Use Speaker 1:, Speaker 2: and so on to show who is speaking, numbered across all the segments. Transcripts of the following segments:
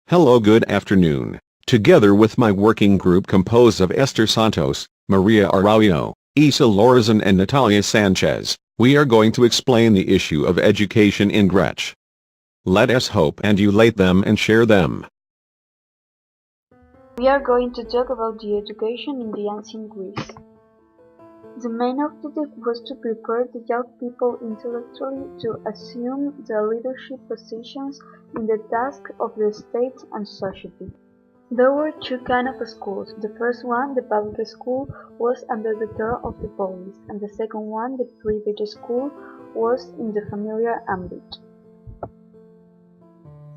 Speaker 1: Hello, good afternoon. Together with my working group composed of Esther Santos, Maria Araujo, Isa Lorazan and Natalia Sanchez, we are going to explain the issue of education in Greece. Let us hope and emulate them and share them.
Speaker 2: We are going to talk about the education in the ancient Greece. The main objective was to prepare the young people intellectually to assume the leadership positions in the task of the state and society. There were two kinds of schools. The first one, the public school, was under the care of the police, and the second one, the private school, was in the familiar ambit.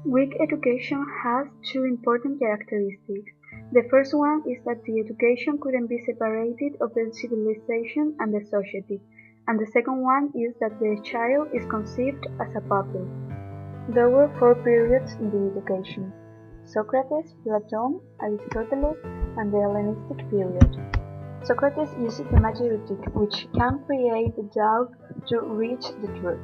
Speaker 2: Greek education has two important characteristics. The first one is that the education couldn't be separated of the civilization and the society, and the second one is that the child is conceived as a puppet. There were four periods in the education: Socrates, Plato, Aristotle, and the Hellenistic period. Socrates used the majority, which can create doubt, to reach the truth.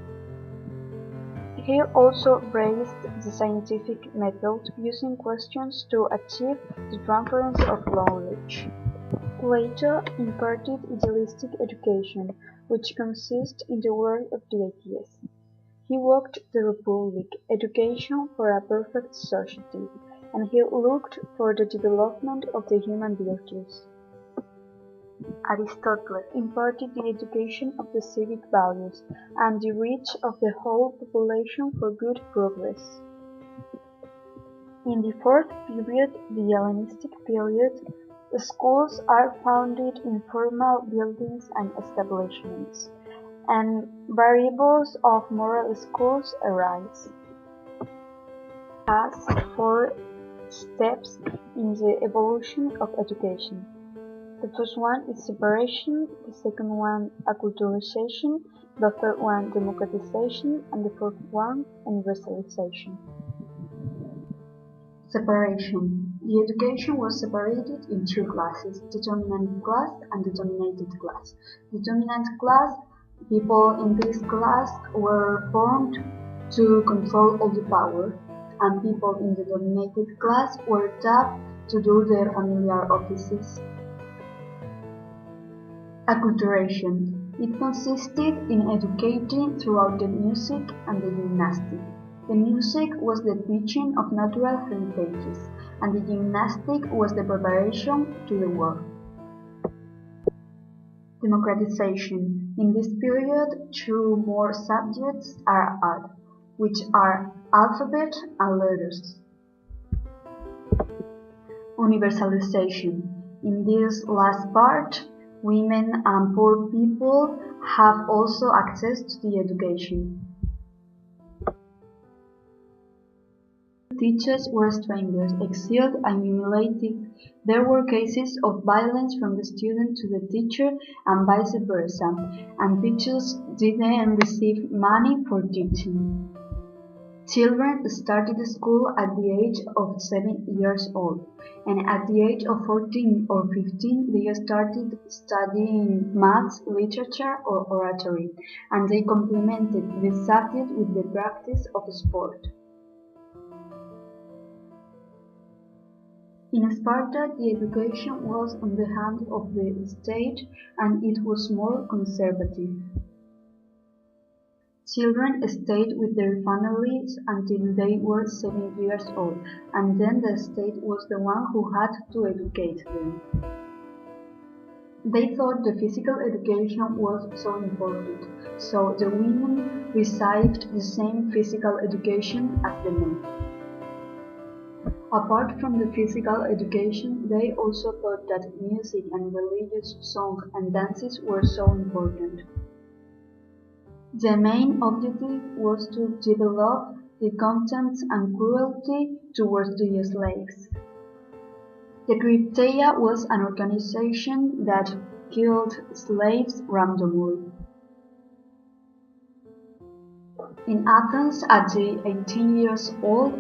Speaker 2: He also raised the scientific method, using questions to achieve the transference of knowledge. Plato imparted idealistic education, which consists in the world of the ideas. He walked the Republic, education for a perfect society, and he looked for the development of the human virtues. Aristotle imparted the education of the civic values and the reach of the whole population for good progress. In the fourth period, the Hellenistic period, the schools are founded in formal buildings and establishments, and variables of moral schools arise. Has four steps in the evolution of education. The first one is separation, the second one acculturation, the third one democratization, and the fourth one universalization. Separation. The education was separated in two classes, the dominant class and the dominated class. The dominant class, people in this class were formed to control all the power, and people in the dominated class were taught to do their familiar offices. Acculturation. It consisted in educating throughout the music and the gymnastic. The music was the teaching of natural heritages, and the gymnastic was the preparation to the war. Democratization. In this period, two more subjects are added, which are alphabet and letters. Universalization. In this last part, women and poor people have also access to the education. Teachers were strangers, exiled and humiliated. There were cases of violence from the student to the teacher and vice versa, and teachers didn't receive money for teaching. Children started school at the age of 7 years old, and at the age of 14 or 15 they started studying maths, literature, or oratory, and they complemented this subject with the practice of sport. In Sparta, the education was on the hand of the state, and it was more conservative. Children stayed with their families until they were 7 years old, and then the state was the one who had to educate them. They thought the physical education was so important, so the women received the same physical education as the men. Apart from the physical education, they also thought that music and religious songs and dances were so important. The main objective was to develop the contempt and cruelty towards the slaves. The Crypteia was an organization that killed slaves randomly. In Athens, at the 18 years old,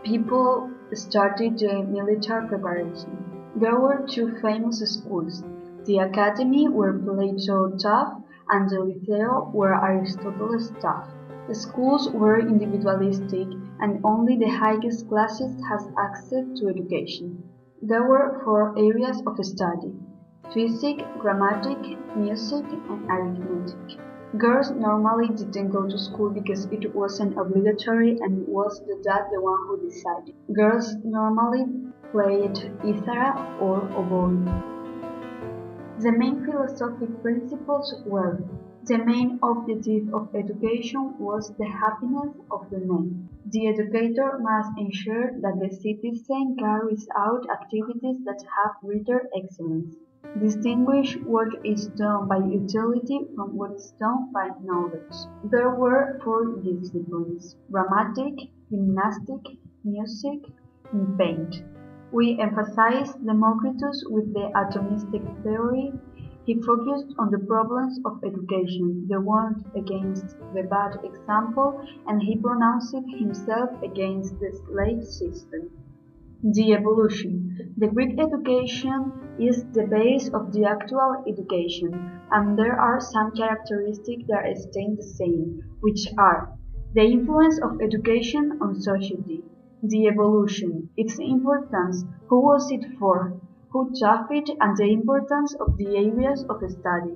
Speaker 2: people started the military preparation. There were two famous schools, the Academy where Plato taught and the Lyceum where Aristotle taught. The schools were individualistic and only the highest classes has access to education. There were four areas of study: physics, grammatics, music, and arithmetic. Girls normally didn't go to school because it wasn't obligatory and was the dad the one who decided. Girls normally played guitar or oboe. The main philosophic principles were: the main objective of education was the happiness of the men. The educator must ensure that the citizen carries out activities that have greater excellence. Distinguish what is done by utility from what is done by knowledge. There were four disciplines: grammatic, gymnastic, music, and paint. We emphasize Democritus with the atomistic theory. He focused on the problems of education, the warned against the bad example, and he pronounced himself against the slave system. The evolution. The Greek education is the base of the actual education, and there are some characteristics that stay the same, which are: the influence of education on society, the evolution, its importance, who was it for, who taught it, and the importance of the areas of study.